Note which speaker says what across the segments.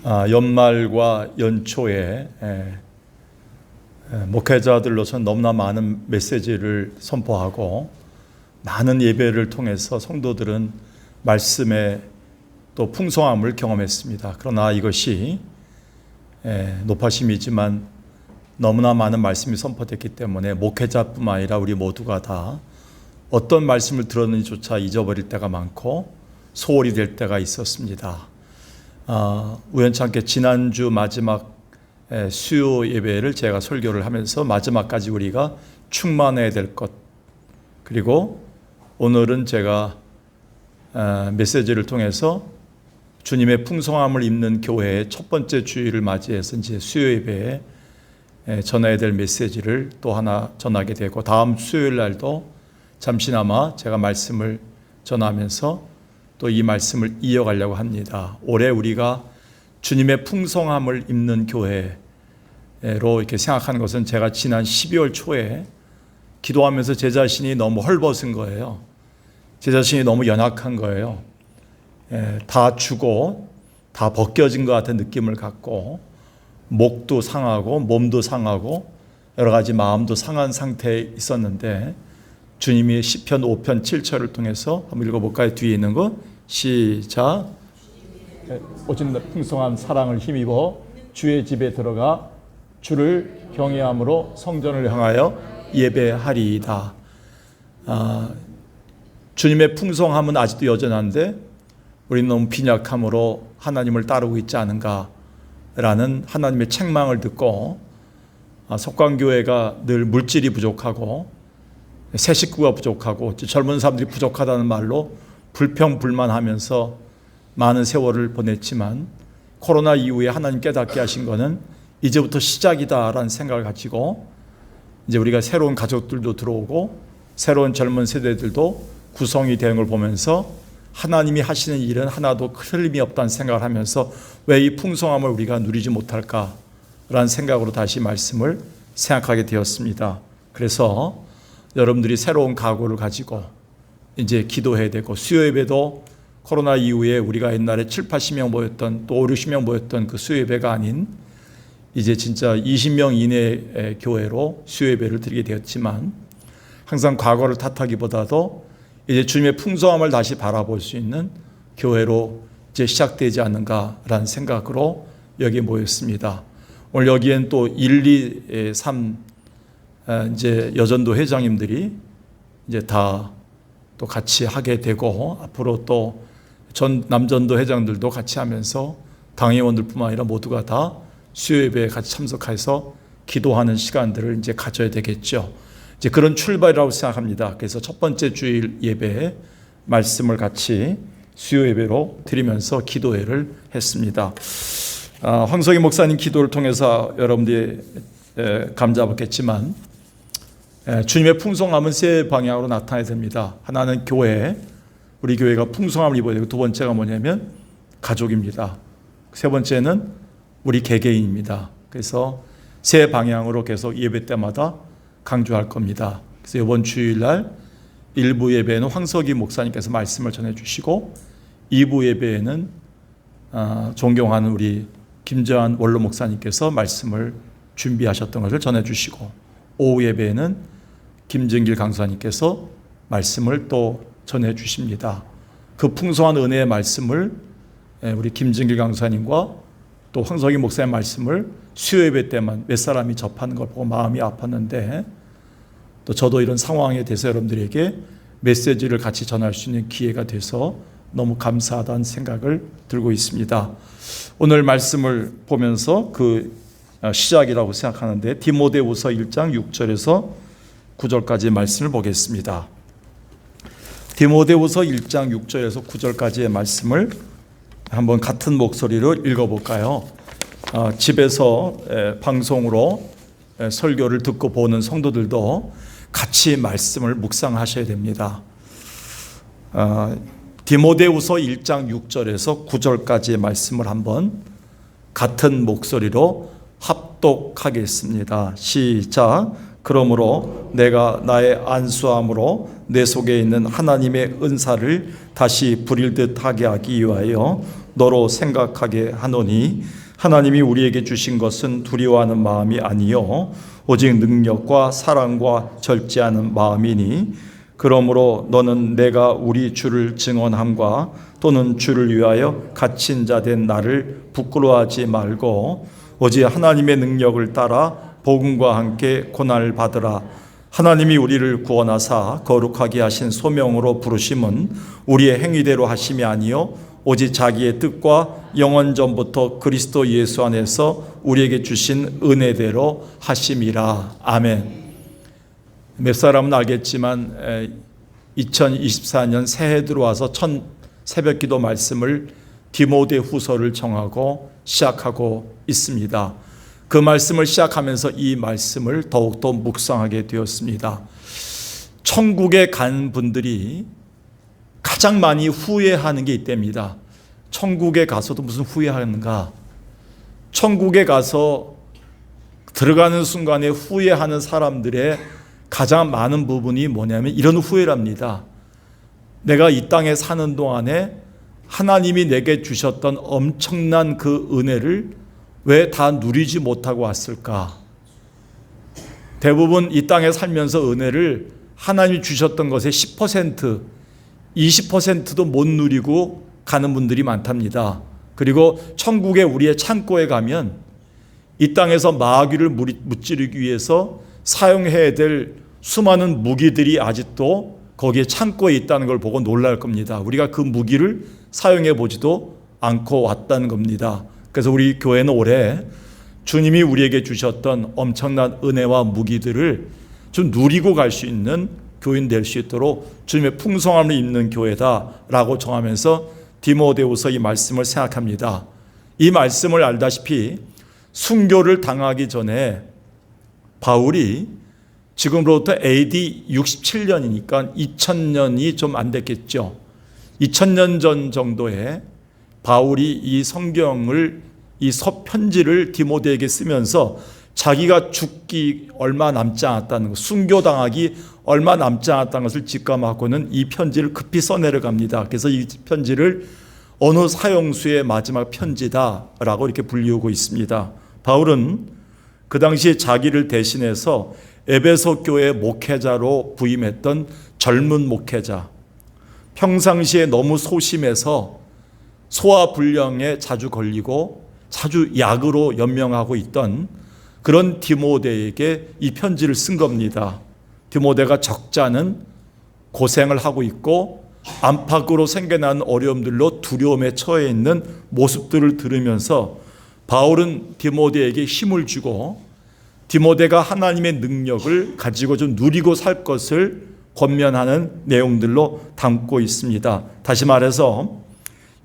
Speaker 1: 연말과 연초에 목회자들로서는 너무나 많은 메시지를 선포하고 많은 예배를 통해서 성도들은 말씀의 또 풍성함을 경험했습니다. 그러나 이것이 높아심이지만 너무나 많은 말씀이 선포됐기 때문에 목회자뿐만 아니라 우리 모두가 다 어떤 말씀을 들었는지조차 잊어버릴 때가 많고 소홀히 될 때가 있었습니다. 우연찮게 지난주 마지막 수요 예배를 제가 설교를 하면서 마지막까지 우리가 충만해야 될 것, 그리고 오늘은 제가 메시지를 통해서 주님의 풍성함을 입는 교회의 첫 번째 주일을 맞이해서 이제 수요 예배에 전해야 될 메시지를 또 하나 전하게 되고, 다음 수요일 날도 잠시나마 제가 말씀을 전하면서 또 이 말씀을 이어가려고 합니다. 올해 우리가 주님의 풍성함을 입는 교회로 이렇게 생각하는 것은, 제가 지난 12월 초에 기도하면서 제 자신이 너무 헐벗은 거예요. 제 자신이 너무 연약한 거예요. 다 죽고 다 벗겨진 것 같은 느낌을 갖고 목도 상하고 몸도 상하고 여러 가지 마음도 상한 상태에 있었는데, 주님이 시편 5편 7절을 통해서 한번 읽어볼까요? 뒤에 있는 거 시작. 오직 풍성한 사랑을 힘입어 주의 집에 들어가 주를 경외함으로 성전을 향하여 예배하리이다. 주님의 풍성함은 아직도 여전한데 우리는 너무 빈약함으로 하나님을 따르고 있지 않은가라는 하나님의 책망을 듣고, 석광교회가 늘 물질이 부족하고 새 식구가 부족하고 젊은 사람들이 부족하다는 말로 불평불만하면서 많은 세월을 보냈지만, 코로나 이후에 하나님 깨닫게 하신 것은 이제부터 시작이다라는 생각을 가지고 이제 우리가 새로운 가족들도 들어오고 새로운 젊은 세대들도 구성이 되는 걸 보면서 하나님이 하시는 일은 하나도 틀림이 없다는 생각을 하면서 왜 이 풍성함을 우리가 누리지 못할까라는 생각으로 다시 말씀을 생각하게 되었습니다. 그래서 여러분들이 새로운 각오를 가지고 이제 기도해야 되고, 수요 예배도 코로나 이후에 우리가 옛날에 7, 80명 모였던, 또 5, 60명 모였던 그 수요 예배가 아닌 이제 진짜 20명 이내의 교회로 수요 예배를 드리게 되었지만, 항상 과거를 탓하기보다도 이제 주님의 풍성함을 다시 바라볼 수 있는 교회로 이제 시작되지 않는가라는 생각으로 여기에 모였습니다. 오늘 여기엔 또 1, 2, 3 이제 여전도 회장님들이 이제 다 또 같이 하게 되고, 앞으로 또 전 남전도 회장들도 같이 하면서 당회원들뿐만 아니라 모두가 다 수요 예배에 같이 참석해서 기도하는 시간들을 이제 가져야 되겠죠. 이제 그런 출발이라고 생각합니다. 그래서 첫 번째 주일 예배에 말씀을 같이 수요 예배로 드리면서 기도회를 했습니다. 황석희 목사님 기도를 통해서 여러분들이 감잡았겠지만, 주님의 풍성함은 세 방향으로 나타나야 됩니다. 하나는 교회, 우리 교회가 풍성함을 입어야 되고, 두 번째가 뭐냐면 가족입니다. 세 번째는 우리 개개인입니다. 그래서 세 방향으로 계속 예배 때마다 강조할 겁니다. 그래서 이번 주일날 1부 예배에는 황석희 목사님께서 말씀을 전해주시고, 2부 예배에는 존경하는 우리 김재환 원로 목사님께서 말씀을 준비하셨던 것을 전해주시고, 오후 예배에는 김정길 강사님께서 말씀을 또 전해주십니다. 그 풍성한 은혜의 말씀을 우리 김정길 강사님과 또 황석희 목사의 말씀을 수요 예배 때만 몇 사람이 접하는 걸 보고 마음이 아팠는데, 또 저도 이런 상황에 대해서 여러분들에게 메시지를 같이 전할 수 있는 기회가 돼서 너무 감사하다는 생각을 들고 있습니다. 오늘 말씀을 보면서 그 시작이라고 생각하는데, 디모데후서 1장 6절에서 9절까지의 말씀을 보겠습니다. 디모데후서 1장 6절에서 9절까지의 말씀을 한번 같은 목소리로 읽어볼까요? 집에서 방송으로 설교를 듣고 보는 성도들도 같이 말씀을 묵상하셔야 됩니다. 디모데후서 1장 6절에서 9절까지의 말씀을 한번 같은 목소리로 합독하겠습니다. 시작. 그러므로 내가 나의 안수함으로 내 속에 있는 하나님의 은사를 다시 부릴 듯 하게 하기 위하여 너로 생각하게 하노니 하나님이 우리에게 주신 것은 두려워하는 마음이 아니요 오직 능력과 사랑과 절제하는 마음이니 그러므로 너는 내가 우리 주를 증언함과 또는 주를 위하여 갇힌 자 된 나를 부끄러워하지 말고 오직 하나님의 능력을 따라 복음과 함께 고난을 받으라. 하나님이 우리를 구원하사 거룩하게 하신 소명으로 부르심은 우리의 행위대로 하심이 아니요 오직 자기의 뜻과 영원 전부터 그리스도 예수 안에서 우리에게 주신 은혜대로 하심이라. 아멘. 몇 사람은 알겠지만 2024년 새해 들어와서 첫 새벽기도 말씀을 디모데 후서를 정하고 시작하고 있습니다. 그 말씀을 시작하면서 이 말씀을 더욱더 묵상하게 되었습니다. 천국에 간 분들이 가장 많이 후회하는 게 이때입니다. 천국에 가서도 무슨 후회하는가? 천국에 가서 들어가는 순간에 후회하는 사람들의 가장 많은 부분이 뭐냐면 이런 후회랍니다. 내가 이 땅에 사는 동안에 하나님이 내게 주셨던 엄청난 그 은혜를 왜 다 누리지 못하고 왔을까? 대부분 이 땅에 살면서 은혜를 하나님이 주셨던 것의 10%, 20%도 못 누리고 가는 분들이 많답니다. 그리고 천국에 우리의 창고에 가면 이 땅에서 마귀를 무찌르기 위해서 사용해야 될 수많은 무기들이 아직도 거기에 창고에 있다는 걸 보고 놀랄 겁니다. 우리가 그 무기를 사용해 보지도 않고 왔다는 겁니다. 그래서 우리 교회는 올해 주님이 우리에게 주셨던 엄청난 은혜와 무기들을 좀 누리고 갈 수 있는 교인 될 수 있도록 주님의 풍성함을 입는 교회다라고 정하면서 디모데후서 이 말씀을 생각합니다. 이 말씀을 알다시피 순교를 당하기 전에 바울이 지금으로부터 AD 67년이니까 2000년이 좀 안 됐겠죠. 2000년 전 정도에 바울이 이 성경을 이 서편지를 디모데에게 쓰면서 자기가 죽기 얼마 남지 않았다는 것, 순교당하기 얼마 남지 않았다는 것을 직감하고는 이 편지를 급히 써내려갑니다. 그래서 이 편지를 어느 사형수의 마지막 편지다라고 이렇게 불리우고 있습니다. 바울은 그 당시에 자기를 대신해서 에베소 교회 목회자로 부임했던 젊은 목회자, 평상시에 너무 소심해서 소화불량에 자주 걸리고 자주 약으로 연명하고 있던 그런 디모데에게 이 편지를 쓴 겁니다. 디모데가 적잖은 고생을 하고 있고 안팎으로 생겨난 어려움들로 두려움에 처해 있는 모습들을 들으면서 바울은 디모데에게 힘을 주고 디모데가 하나님의 능력을 가지고 좀 누리고 살 것을 권면하는 내용들로 담고 있습니다. 다시 말해서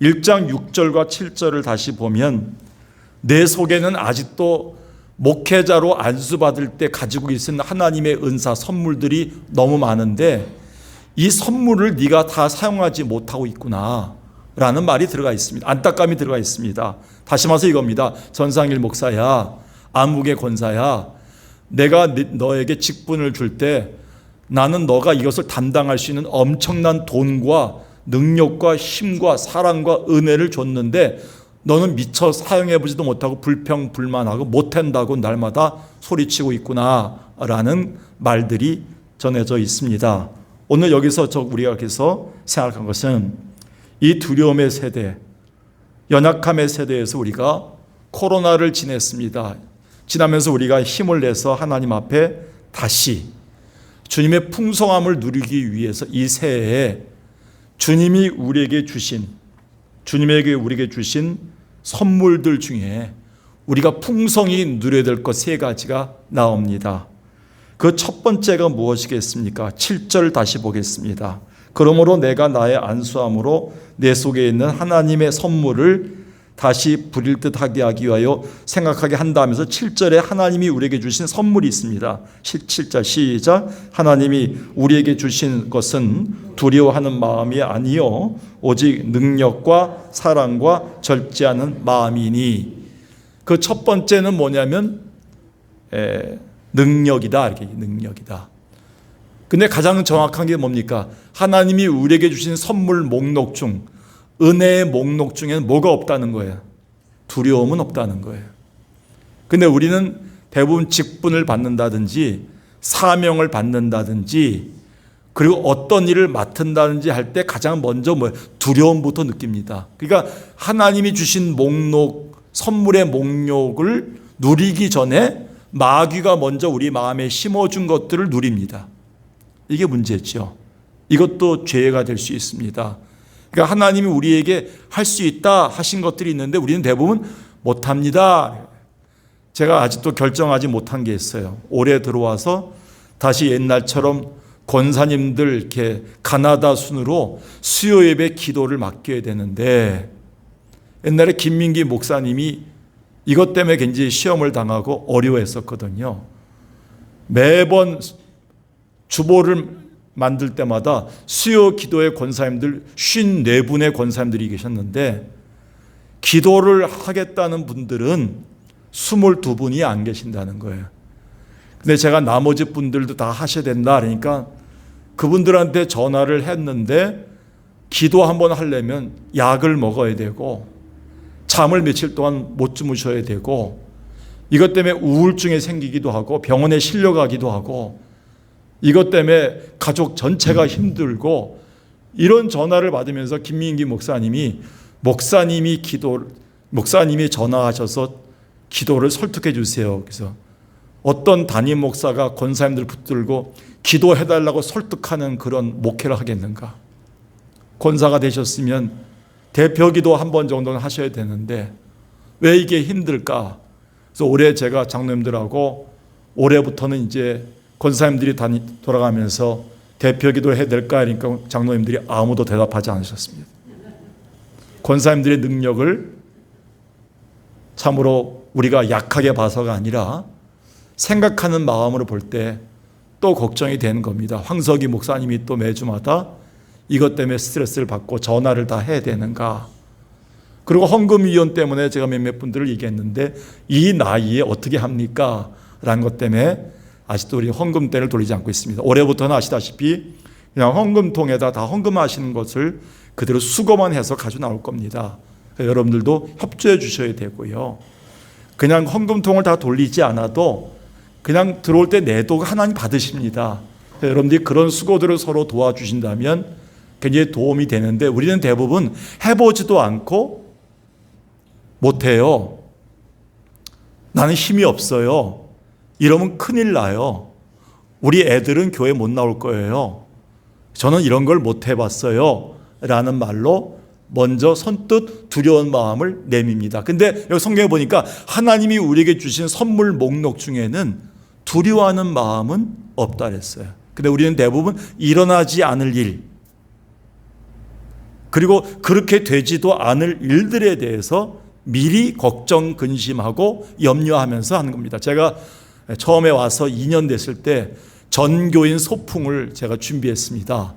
Speaker 1: 1장 6절과 7절을 다시 보면 내 속에는 아직도 목회자로 안수받을 때 가지고 있는 하나님의 은사 선물들이 너무 많은데 이 선물을 네가 다 사용하지 못하고 있구나 라는 말이 들어가 있습니다. 안타까움이 들어가 있습니다. 다시 말해서 이겁니다. 전상일 목사야, 암흑의 권사야, 내가 너에게 직분을 줄 때 나는 너가 이것을 담당할 수 있는 엄청난 돈과 능력과 힘과 사랑과 은혜를 줬는데 너는 미처 사용해보지도 못하고 불평불만하고 못한다고 날마다 소리치고 있구나 라는 말들이 전해져 있습니다. 오늘 여기서 우리가 그래서 생각한 것은 이 두려움의 세대, 연약함의 세대에서 우리가 코로나를 지냈습니다. 지나면서 우리가 힘을 내서 하나님 앞에 다시 주님의 풍성함을 누리기 위해서 이 새해에 주님이 우리에게 주신 선물들 중에 우리가 풍성히 누려야 될 것 세 가지가 나옵니다. 그 첫 번째가 무엇이겠습니까? 7절 다시 보겠습니다. 그러므로 내가 나의 안수함으로 내 속에 있는 하나님의 선물을 다시 부릴 듯하게 하기 위하여 생각하게 한다면서 7절에 하나님이 우리에게 주신 선물이 있습니다. 7절 시작. 하나님이 우리에게 주신 것은 두려워하는 마음이 아니요 오직 능력과 사랑과 절제하는 마음이니. 그 첫 번째는 뭐냐면 능력이다. 이렇게 능력이다. 근데 가장 정확한 게 뭡니까? 하나님이 우리에게 주신 선물 목록 중 은혜의 목록 중에는 뭐가 없다는 거예요? 두려움은 없다는 거예요. 근데 우리는 대부분 직분을 받는다든지 사명을 받는다든지 그리고 어떤 일을 맡은다든지 할 때 가장 먼저 두려움부터 느낍니다. 그러니까 하나님이 주신 목록, 선물의 목록을 누리기 전에 마귀가 먼저 우리 마음에 심어준 것들을 누립니다. 이게 문제죠. 이것도 죄가 될 수 있습니다. 그러니까 하나님이 우리에게 할 수 있다 하신 것들이 있는데 우리는 대부분 못합니다. 제가 아직도 결정하지 못한 게 있어요. 올해 들어와서 다시 옛날처럼 권사님들 이렇게 가나다 순으로 수요 예배 기도를 맡겨야 되는데 옛날에 김민기 목사님이 이것 때문에 굉장히 시험을 당하고 어려워했었거든요. 매번 주보를 만들 때마다 수요 기도의 권사님들 54분의 권사님들이 계셨는데 기도를 하겠다는 분들은 22분이 안 계신다는 거예요. 근데 제가 나머지 분들도 다 하셔야 된다 그러니까 그분들한테 전화를 했는데 기도 한번 하려면 약을 먹어야 되고 잠을 며칠 동안 못 주무셔야 되고 이것 때문에 우울증이 생기기도 하고 병원에 실려가기도 하고 이것 때문에 가족 전체가 힘들고 이런 전화를 받으면서 김민기 목사님이 전화하셔서 기도를 설득해 주세요. 그래서 어떤 담임 목사가 권사님들 붙들고 기도해달라고 설득하는 그런 목회를 하겠는가. 권사가 되셨으면 대표 기도 한 번 정도는 하셔야 되는데 왜 이게 힘들까. 그래서 올해 제가 장로님들하고 올해부터는 이제 권사님들이 돌아가면서 대표 기도를 해야 될까 하니까 장로님들이 아무도 대답하지 않으셨습니다. 권사님들의 능력을 참으로 우리가 약하게 봐서가 아니라 생각하는 마음으로 볼 때 또 걱정이 되는 겁니다. 황석희 목사님이 또 매주마다 이것 때문에 스트레스를 받고 전화를 다 해야 되는가. 그리고 헌금위원 때문에 제가 몇몇 분들을 얘기했는데 이 나이에 어떻게 합니까? 라는 것 때문에 아직도 우리 헌금대를 돌리지 않고 있습니다. 올해부터는 아시다시피 그냥 헌금통에다 다 헌금하시는 것을 그대로 수거만 해서 가지고 나올 겁니다. 여러분들도 협조해 주셔야 되고요. 그냥 헌금통을 다 돌리지 않아도 그냥 들어올 때 내도 하나님 받으십니다. 여러분들이 그런 수고들을 서로 도와주신다면 굉장히 도움이 되는데 우리는 대부분 해보지도 않고 못해요. 나는 힘이 없어요. 이러면 큰일 나요. 우리 애들은 교회 못 나올 거예요. 저는 이런 걸 못 해봤어요. 라는 말로 먼저 선뜻 두려운 마음을 내밉니다. 근데 여기 성경에 보니까 하나님이 우리에게 주신 선물 목록 중에는 두려워하는 마음은 없다 그랬어요. 근데 우리는 대부분 일어나지 않을 일 그리고 그렇게 되지도 않을 일들에 대해서 미리 걱정, 근심하고 염려하면서 하는 겁니다. 제가 처음에 와서 2년 됐을 때 전교인 소풍을 제가 준비했습니다.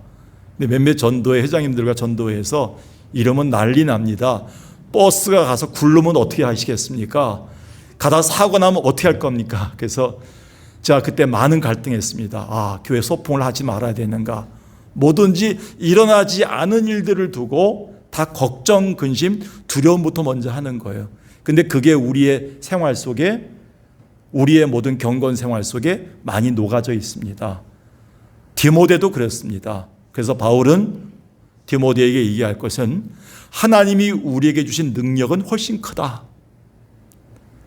Speaker 1: 근데 몇몇 전도회 회장님들과 전도회에서 이러면 난리 납니다. 버스가 가서 굴르면 어떻게 하시겠습니까? 가다 사고 나면 어떻게 할 겁니까? 그래서 제가 그때 많은 갈등했습니다. 교회 소풍을 하지 말아야 되는가? 뭐든지 일어나지 않은 일들을 두고 다 걱정, 근심, 두려움부터 먼저 하는 거예요. 근데 그게 우리의 생활 속에 우리의 모든 경건 생활 속에 많이 녹아져 있습니다. 디모데도 그랬습니다. 그래서 바울은 디모데에게 얘기할 것은 하나님이 우리에게 주신 능력은 훨씬 크다.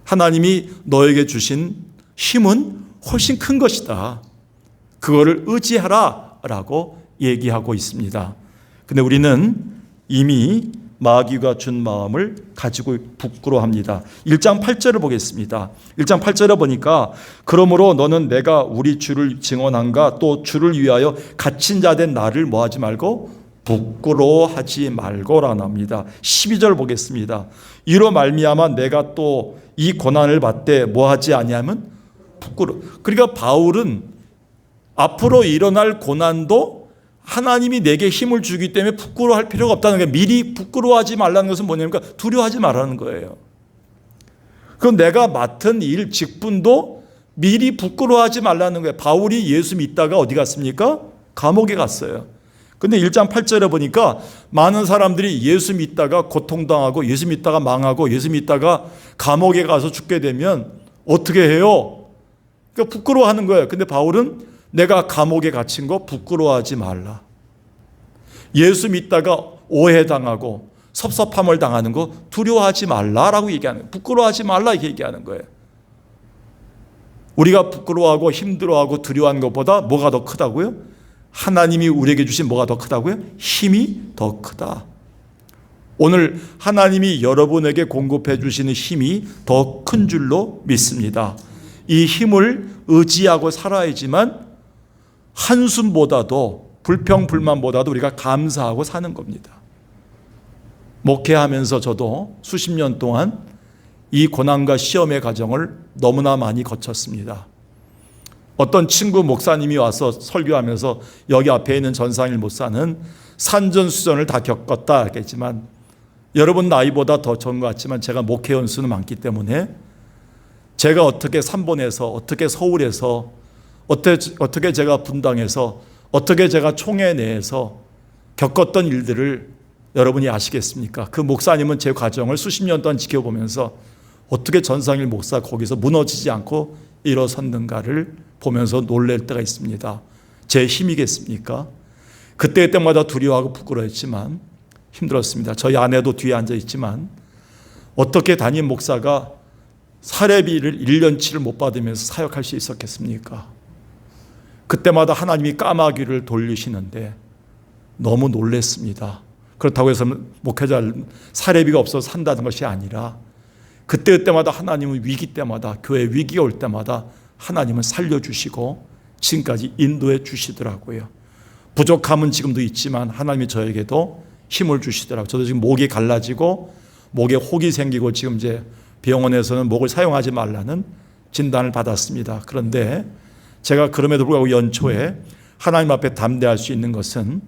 Speaker 1: 하나님이 너에게 주신 힘은 훨씬 큰 것이다. 그거를 의지하라 라고 얘기하고 있습니다. 근데 우리는 이미 마귀가 준 마음을 가지고 부끄러워합니다. 1장 8절을 보겠습니다. 1장 8절에 보니까 그러므로 너는 내가 우리 주를 증언한가 또 주를 위하여 갇힌 자 된 나를 뭐하지 말고 부끄러워하지 말고라 합니다. 12절 보겠습니다. 이로 말미암아 내가 또 이 고난을 받되 뭐하지 아니하면 부끄러워. 그러니까 바울은 앞으로 일어날 고난도 하나님이 내게 힘을 주기 때문에 부끄러워할 필요가 없다는 거예요. 미리 부끄러워하지 말라는 것은 뭐냐면 두려워하지 말라는 거예요. 그럼 내가 맡은 일, 직분도 미리 부끄러워하지 말라는 거예요. 바울이 예수 믿다가 어디 갔습니까? 감옥에 갔어요. 근데 1장 8절에 보니까 많은 사람들이 예수 믿다가 고통당하고 예수 믿다가 망하고 예수 믿다가 감옥에 가서 죽게 되면 어떻게 해요? 그러니까 부끄러워하는 거예요. 근데 바울은 내가 감옥에 갇힌 거 부끄러워하지 말라. 예수 믿다가 오해당하고 섭섭함을 당하는 거 두려워하지 말라라고 얘기하는 거예요. 부끄러워하지 말라 이렇게 얘기하는 거예요. 우리가 부끄러워하고 힘들어하고 두려워하는 것보다 뭐가 더 크다고요? 하나님이 우리에게 주신 뭐가 더 크다고요? 힘이 더 크다. 오늘 하나님이 여러분에게 공급해 주시는 힘이 더 큰 줄로 믿습니다. 이 힘을 의지하고 살아야지만 한숨보다도 불평불만보다도 우리가 감사하고 사는 겁니다. 목회하면서 저도 수십 년 동안 이 고난과 시험의 과정을 너무나 많이 거쳤습니다. 어떤 친구 목사님이 와서 설교하면서 여기 앞에 있는 전상일 목사는 산전수전을 다 겪었다 했지만 여러분 나이보다 더 적은 것 같지만 제가 목회 연수는 많기 때문에 제가 어떻게 삼본에서 어떻게 서울에서 어떻게 제가 분당에서 어떻게 제가 총회 내에서 겪었던 일들을 여러분이 아시겠습니까? 그 목사님은 제 과정을 수십 년 동안 지켜보면서 어떻게 전상일 목사 거기서 무너지지 않고 일어섰는가를 보면서 놀랄 때가 있습니다. 제 힘이겠습니까? 그때마다 두려워하고 부끄러웠지만 힘들었습니다. 저희 아내도 뒤에 앉아 있지만 어떻게 담임 목사가 사례비를 1년치를 못 받으면서 사역할 수 있었겠습니까? 그때마다 하나님이 까마귀를 돌리시는데 너무 놀랐습니다. 그렇다고 해서 목회자 사례비가 없어서 산다는 것이 아니라 그때마다 하나님은 위기 때마다 교회 위기가 올 때마다 하나님은 살려주시고 지금까지 인도해 주시더라고요. 부족함은 지금도 있지만 하나님이 저에게도 힘을 주시더라고요. 저도 지금 목이 갈라지고 목에 혹이 생기고 지금 이제 병원에서는 목을 사용하지 말라는 진단을 받았습니다. 그런데 제가 그럼에도 불구하고 연초에 하나님 앞에 담대할 수 있는 것은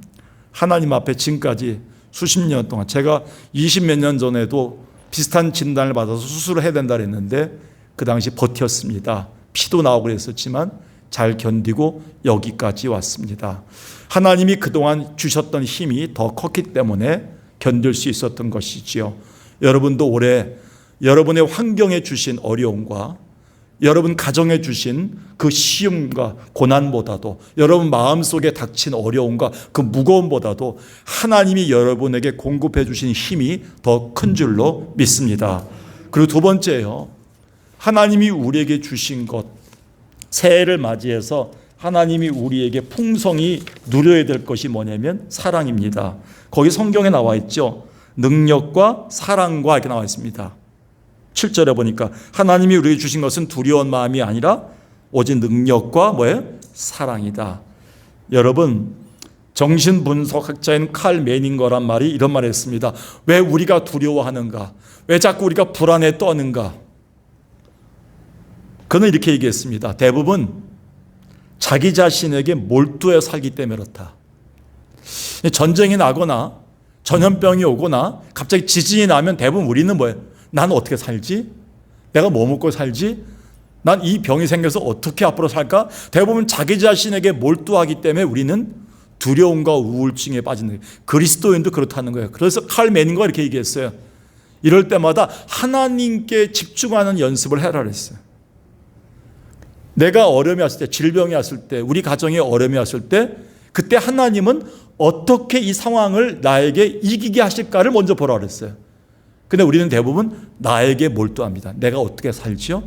Speaker 1: 하나님 앞에 지금까지 수십 년 동안 제가 20몇 년 전에도 비슷한 진단을 받아서 수술을 해야 된다 그랬는데 그 당시 버텼습니다. 피도 나오고 그랬었지만 잘 견디고 여기까지 왔습니다. 하나님이 그동안 주셨던 힘이 더 컸기 때문에 견딜 수 있었던 것이지요. 여러분도 올해 여러분의 환경에 주신 어려움과 여러분 가정에 주신 그 시험과 고난보다도 여러분 마음속에 닥친 어려움과 그 무거움보다도 하나님이 여러분에게 공급해 주신 힘이 더 큰 줄로 믿습니다. 그리고 두 번째요. 하나님이 우리에게 주신 것, 새해를 맞이해서 하나님이 우리에게 풍성히 누려야 될 것이 뭐냐면 사랑입니다. 거기 성경에 나와 있죠. 능력과 사랑과 이렇게 나와 있습니다. 7절에 보니까 하나님이 우리에게 주신 것은 두려운 마음이 아니라 오직 능력과 뭐예요? 사랑이다. 여러분, 정신분석학자인 칼 매닝거란 말이 이런 말을 했습니다. 왜 우리가 두려워하는가? 왜 자꾸 우리가 불안에 떠는가? 그는 이렇게 얘기했습니다. 대부분 자기 자신에게 몰두해 살기 때문에 그렇다. 전쟁이 나거나 전염병이 오거나 갑자기 지진이 나면 대부분 우리는 뭐예요? 나는 어떻게 살지? 내가 뭐 먹고 살지? 난 이 병이 생겨서 어떻게 앞으로 살까? 대부분 자기 자신에게 몰두하기 때문에 우리는 두려움과 우울증에 빠지는 거예요. 그리스도인도 그렇다는 거예요. 그래서 칼 매닝거가 이렇게 얘기했어요. 이럴 때마다 하나님께 집중하는 연습을 해라 그랬어요. 내가 어려움이 왔을 때, 질병이 왔을 때, 우리 가정에 어려움이 왔을 때 그때 하나님은 어떻게 이 상황을 나에게 이기게 하실까를 먼저 보라 그랬어요. 근데 우리는 대부분 나에게 몰두합니다. 내가 어떻게 살지요?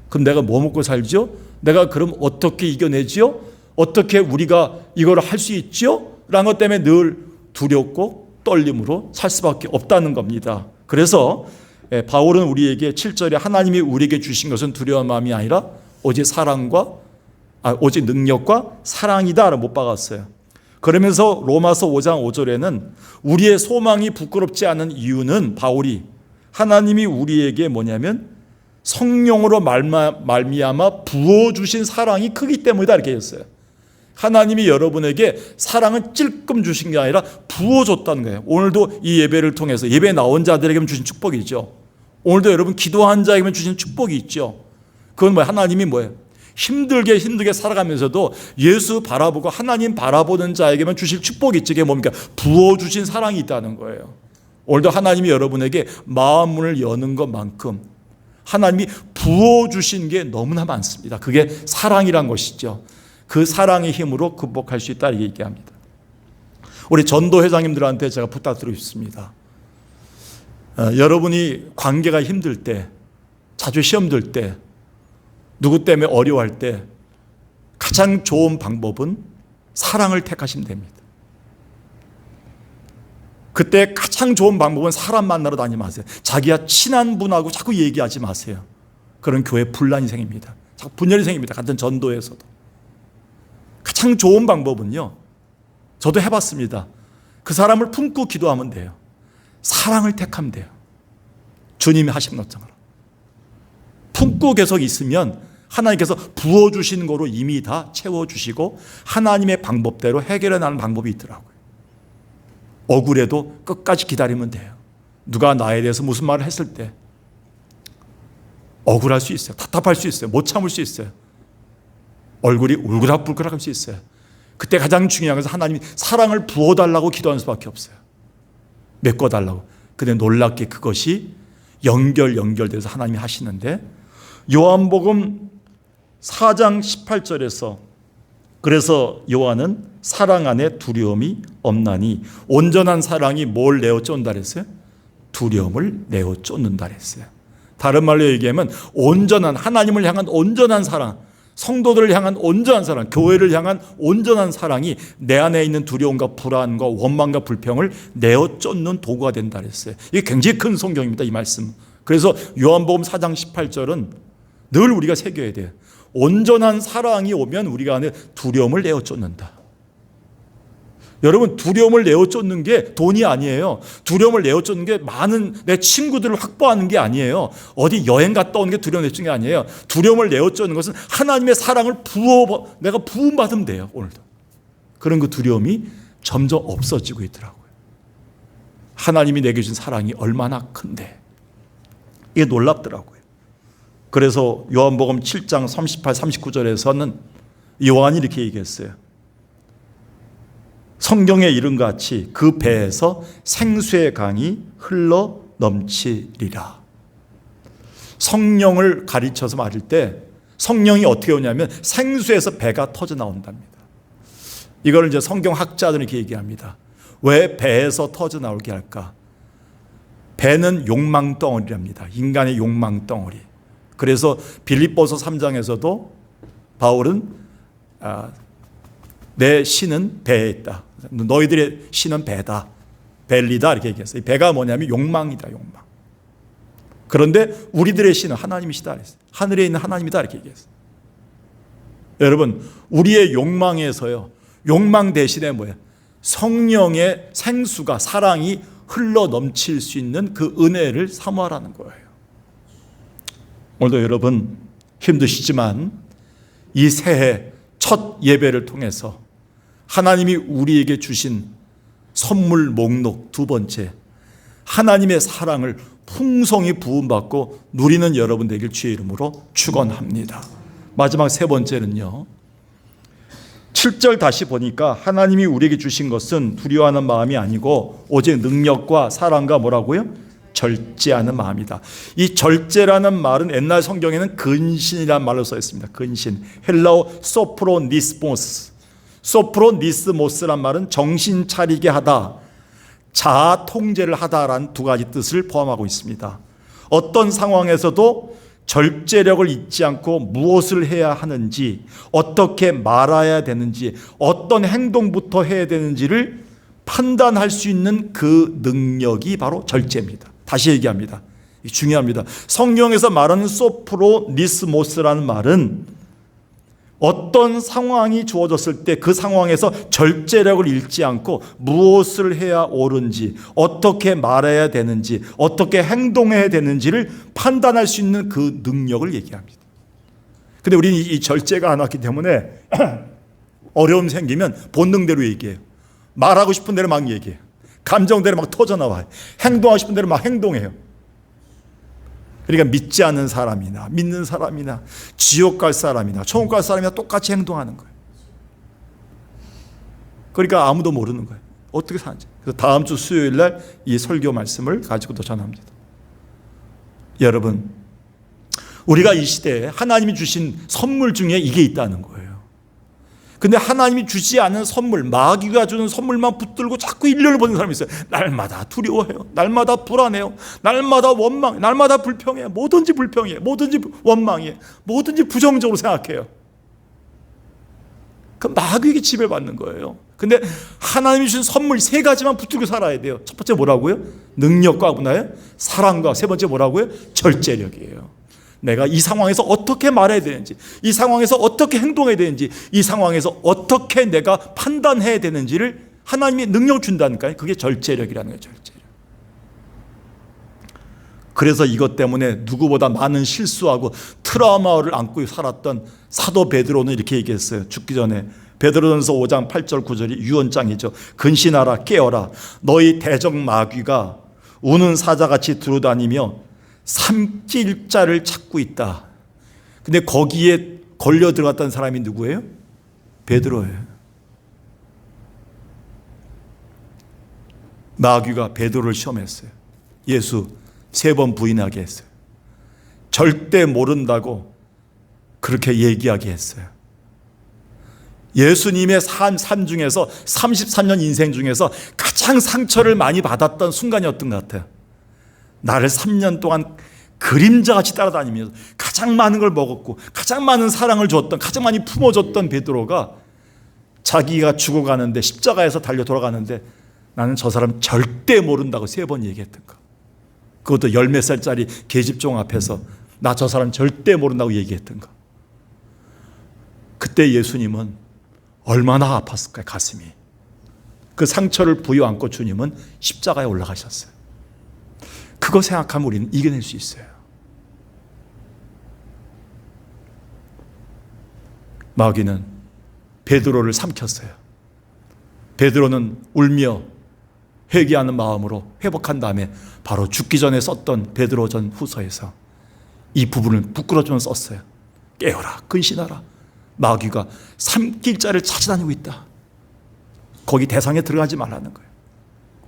Speaker 1: 그럼 내가 뭐 먹고 살지요? 내가 그럼 어떻게 이겨내지요? 어떻게 우리가 이걸 할 수 있지요? 라는 것 때문에 늘 두렵고 떨림으로 살 수밖에 없다는 겁니다. 그래서 바울은 우리에게 7절에 하나님이 우리에게 주신 것은 두려운 마음이 아니라 오직 오직 능력과 사랑이다라고 못 박았어요. 그러면서 로마서 5장 5절에는 우리의 소망이 부끄럽지 않은 이유는 바울이 하나님이 우리에게 뭐냐면 성령으로 말미암아 부어주신 사랑이 크기 때문이다 이렇게 했어요. 하나님이 여러분에게 사랑은 찔끔 주신 게 아니라 부어줬다는 거예요. 오늘도 이 예배를 통해서 예배 나온 자들에게 주신 축복이죠. 오늘도 여러분 기도한 자에게 주신 축복이 있죠. 그건 하나님이 뭐예요? 힘들게 살아가면서도 예수 바라보고 하나님 바라보는 자에게만 주실 축복이 있지. 그게 뭡니까? 부어주신 사랑이 있다는 거예요. 오늘도 하나님이 여러분에게 마음문을 여는 것만큼 하나님이 부어주신 게 너무나 많습니다. 그게 사랑이란 것이죠. 그 사랑의 힘으로 극복할 수 있다 이렇게 얘기합니다. 우리 전도 회장님들한테 제가 부탁드리고 싶습니다. 여러분이 관계가 힘들 때, 자주 시험 들 때, 누구 때문에 어려워할 때 가장 좋은 방법은 사랑을 택하시면 됩니다. 그때 가장 좋은 방법은 사람 만나러 다니지 마세요. 자기야 친한 분하고 자꾸 얘기하지 마세요. 그런 교회 분란이 생깁니다. 자꾸 분열이 생깁니다. 같은 전도에서도. 가장 좋은 방법은요, 저도 해봤습니다. 그 사람을 품고 기도하면 돼요. 사랑을 택하면 돼요. 주님이 하신 것처럼. 품고 계속 있으면 하나님께서 부어주신 거로 이미 다 채워주시고 하나님의 방법대로 해결해 나가는 방법이 있더라고요. 억울해도 끝까지 기다리면 돼요. 누가 나에 대해서 무슨 말을 했을 때 억울할 수 있어요. 답답할 수 있어요. 못 참을 수 있어요. 얼굴이 울그락불그락할 수 있어요. 그때 가장 중요한 것은 하나님이 사랑을 부어달라고 기도하는 수밖에 없어요. 메꿔달라고. 근데 놀랍게 그것이 연결돼서 하나님이 하시는데, 요한복음 4장 18절에서 그래서 요한은 사랑 안에 두려움이 없나니, 온전한 사랑이 뭘 내어 쫓는다 그랬어요? 두려움을 내어 쫓는다 그랬어요. 다른 말로 얘기하면 온전한, 하나님을 향한 온전한 사랑, 성도들을 향한 온전한 사랑, 교회를 향한 온전한 사랑이 내 안에 있는 두려움과 불안과 원망과 불평을 내어 쫓는 도구가 된다 그랬어요. 이게 굉장히 큰 성경입니다, 이 말씀. 그래서 요한복음 4장 18절은 늘 우리가 새겨야 돼요. 온전한 사랑이 오면 우리가 안에 두려움을 내어 쫓는다. 여러분, 두려움을 내어 쫓는 게 돈이 아니에요. 두려움을 내어 쫓는 게 많은 내 친구들을 확보하는 게 아니에요. 어디 여행 갔다 오는 게 두려움 내어 쫓는 게 아니에요. 두려움을 내어 쫓는 것은 하나님의 사랑을 내가 부음받으면 돼요. 오늘도. 그런 그 두려움이 점점 없어지고 있더라고요. 하나님이 내게 주신 사랑이 얼마나 큰데. 이게 놀랍더라고요. 그래서 요한복음 7장 38, 39절에서는 요한이 이렇게 얘기했어요. 성경에 이른 같이 그 배에서 생수의 강이 흘러 넘치리라. 성령을 가르쳐서 말할 때 성령이 어떻게 오냐면 생수에서 배가 터져 나온답니다. 이걸 이제 성경학자들은 이렇게 얘기합니다. 왜 배에서 터져 나오게 할까? 배는 욕망 덩어리랍니다. 인간의 욕망 덩어리. 그래서 빌립보서 3장에서도 바울은 내 신은 배에 있다. 너희들의 신은 배다. 벨리다 이렇게 얘기했어요. 배가 뭐냐면 욕망이다. 욕망. 그런데 우리들의 신은 하나님이시다 그랬어요. 하늘에 있는 하나님이다 이렇게 얘기했어요. 여러분, 우리의 욕망에서요, 욕망 대신에 뭐예요? 성령의 생수가, 사랑이 흘러 넘칠 수 있는 그 은혜를 사모하라는 거예요. 오늘도 여러분 힘드시지만 이 새해 첫 예배를 통해서 하나님이 우리에게 주신 선물 목록 두 번째, 하나님의 사랑을 풍성히 부음받고 누리는 여러분 되길 주의 이름으로 축원합니다. 마지막 세 번째는요, 7절 다시 보니까 하나님이 우리에게 주신 것은 두려워하는 마음이 아니고 오직 능력과 사랑과 뭐라고요? 절제하는 마음이다. 이 절제라는 말은 옛날 성경에는 근신이라는 말로 써 있습니다. 근신. 헬라어 소프로니스모스. 소프로니스모스란 말은 정신 차리게 하다, 자아 통제를 하다라는 두 가지 뜻을 포함하고 있습니다. 어떤 상황에서도 절제력을 잊지 않고 무엇을 해야 하는지, 어떻게 말아야 되는지, 어떤 행동부터 해야 되는지를 판단할 수 있는 그 능력이 바로 절제입니다. 다시 얘기합니다. 중요합니다. 성경에서 말하는 소프로니스모스라는 말은 어떤 상황이 주어졌을 때 그 상황에서 절제력을 잃지 않고 무엇을 해야 옳은지, 어떻게 말해야 되는지, 어떻게 행동해야 되는지를 판단할 수 있는 그 능력을 얘기합니다. 근데 우리는 이 절제가 안 왔기 때문에 어려움 생기면 본능대로 얘기해요. 말하고 싶은 대로 막 얘기해요. 감정대로 막 터져나와요. 행동하고 싶은 대로 막 행동해요. 그러니까 믿지 않는 사람이나 믿는 사람이나 지옥 갈 사람이나 천국 갈 사람이나 똑같이 행동하는 거예요. 그러니까 아무도 모르는 거예요. 어떻게 사는지. 그래서 다음 주 수요일 날 이 설교 말씀을 가지고 또 전합니다. 여러분, 우리가 이 시대에 하나님이 주신 선물 중에 이게 있다는 거예요. 근데 하나님이 주지 않은 선물, 마귀가 주는 선물만 붙들고 자꾸 일련을 보는 사람이 있어요. 날마다 두려워해요. 날마다 불안해요. 날마다 원망, 날마다 불평해요. 뭐든지 불평해요. 뭐든지 원망해요. 뭐든지 부정적으로 생각해요. 그 마귀에게 지배받는 거예요. 근데 하나님이 주신 선물 세 가지만 붙들고 살아야 돼요. 첫 번째 뭐라고요? 능력과 뭐나요? 사랑과. 세 번째 뭐라고요? 절제력이에요. 내가 이 상황에서 어떻게 말해야 되는지, 이 상황에서 어떻게 행동해야 되는지, 이 상황에서 어떻게 내가 판단해야 되는지를 하나님이 능력을 준다니까요. 그게 절제력이라는 거예요. 절제력. 그래서 이것 때문에 누구보다 많은 실수하고 트라우마를 안고 살았던 사도 베드로는 이렇게 얘기했어요. 죽기 전에. 베드로전서 5장 8절 9절이 유언장이죠. 근신하라, 깨어라. 너희 대적 마귀가 우는 사자같이 두루다니며 삼킬 자를 찾고 있다. 근데 거기에 걸려 들어갔던 사람이 누구예요? 베드로예요. 마귀가 베드로를 시험했어요. 예수 3번 부인하게 했어요. 절대 모른다고 그렇게 얘기하게 했어요. 예수님의 삶 중에서 33년 인생 중에서 가장 상처를 많이 받았던 순간이었던 것 같아요. 나를 3년 동안 그림자같이 따라다니면서 가장 많은 걸 먹었고 가장 많은 사랑을 줬던, 가장 많이 품어줬던 베드로가 자기가 죽어가는데, 십자가에서 달려 돌아가는데 나는 저 사람 절대 모른다고 3번 얘기했던 거. 그것도 10몇 살짜리 계집종 앞에서 나 저 사람 절대 모른다고 얘기했던 거. 그때 예수님은 얼마나 아팠을까요? 가슴이. 그 상처를 부여안고 주님은 십자가에 올라가셨어요. 그거 생각하면 우리는 이겨낼 수 있어요. 마귀는 베드로를 삼켰어요. 베드로는 울며 회개하는 마음으로 회복한 다음에 바로 죽기 전에 썼던 베드로전 후서에서 이 부분을 부끄러지면서 썼어요. 깨어라, 근신하라. 마귀가 삼킬 자를 찾아다니고 있다. 거기 대상에 들어가지 말라는 거예요.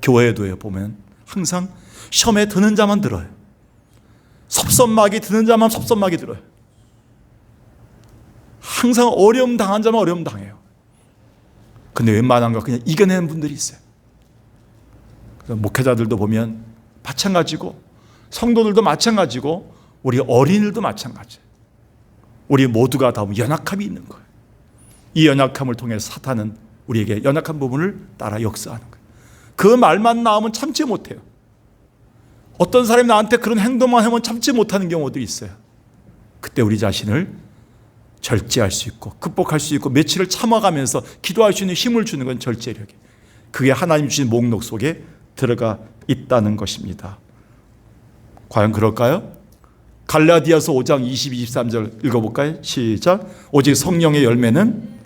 Speaker 1: 교회도요, 보면 항상 시험에 드는 자만 들어요. 섭섭마귀 드는 자만 섭섭마귀 들어요. 항상 어려움 당한 자만 어려움 당해요. 근데 웬만한 거 그냥 이겨내는 분들이 있어요. 목회자들도 보면 마찬가지고, 성도들도 마찬가지고, 우리 어린이들도 마찬가지예요. 우리 모두가 다 연약함이 있는 거예요. 이 연약함을 통해서 사탄은 우리에게 연약한 부분을 따라 역사하는 거예요. 그 말만 나오면 참지 못해요. 어떤 사람이 나한테 그런 행동만 하면 참지 못하는 경우들이 있어요. 그때 우리 자신을 절제할 수 있고 극복할 수 있고 며칠을 참아가면서 기도할 수 있는 힘을 주는 건 절제력이에요. 그게 하나님 주신 목록 속에 들어가 있다는 것입니다. 과연 그럴까요? 갈라디아서 5장 22, 23절 읽어볼까요? 시작. 오직 성령의 열매는,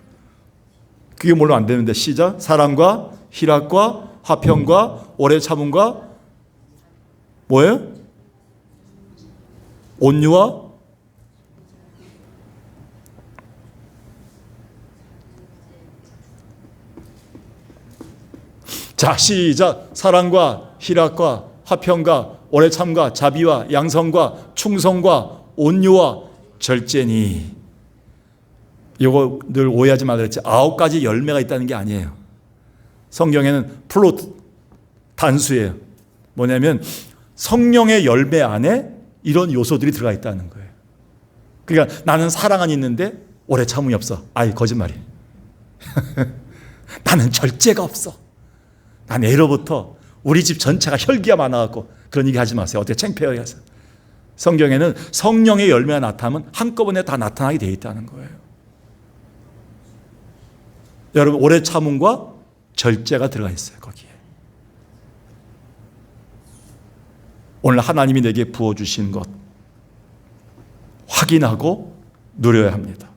Speaker 1: 그게 뭘로 안 되는데, 시작. 사랑과 희락과 화평과 오래 참음과 뭐예요? 온유와 자, 시작. 사랑과 희락과 화평과 오래 참과 자비와 양성과 충성과 온유와 절제니. 이거 늘 오해하지 말라 그랬지. 9가지 열매가 있다는 게 아니에요. 성경에는 플롯, 단수예요. 뭐냐면 성령의 열매 안에 이런 요소들이 들어가 있다는 거예요. 그러니까 나는 사랑은 있는데 오래 참음이 없어. 아이, 거짓말이에요. 나는 절제가 없어. 난 애로부터 우리 집 전체가 혈기가 많아갖고 그런 얘기 하지 마세요. 어떻게 창피하게 하세요. 성경에는 성령의 열매가 나타나면 한꺼번에 다 나타나게 되어 있다는 거예요. 여러분, 오래 참음과 절제가 들어가 있어요. 거기에. 오늘 하나님이 내게 부어주신 것 확인하고 누려야 합니다.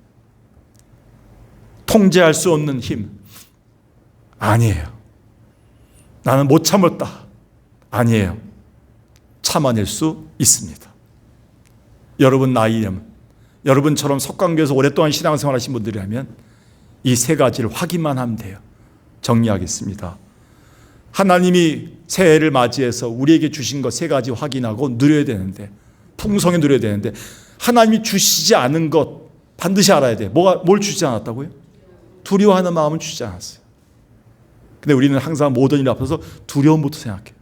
Speaker 1: 통제할 수 없는 힘 아니에요. 나는 못 참았다. 아니에요. 참아낼 수 있습니다. 여러분 나이면, 여러분처럼 석강교에서 오랫동안 신앙생활 하신 분들이라면 이 세 가지를 확인만 하면 돼요. 정리하겠습니다. 하나님이 새해를 맞이해서 우리에게 주신 것 세 가지 확인하고 누려야 되는데, 풍성히 누려야 되는데, 하나님이 주시지 않은 것 반드시 알아야 돼. 뭘 주지 않았다고요? 두려워하는 마음은 주지 않았어요. 근데 우리는 항상 모든 일 앞에서 두려움부터 생각해요.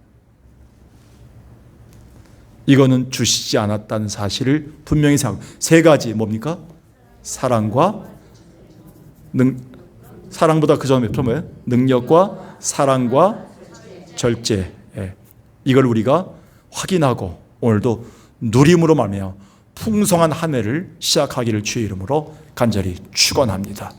Speaker 1: 이거는 주시지 않았다는 사실을 분명히 생각해요. 세 가지 뭡니까? 사랑과 사랑보다 그 전에 뭐예요? 능력과 사랑과 절제. 이걸 우리가 확인하고 오늘도 누림으로 말미암아 풍성한 한 해를 시작하기를 주의 이름으로 간절히 축원합니다.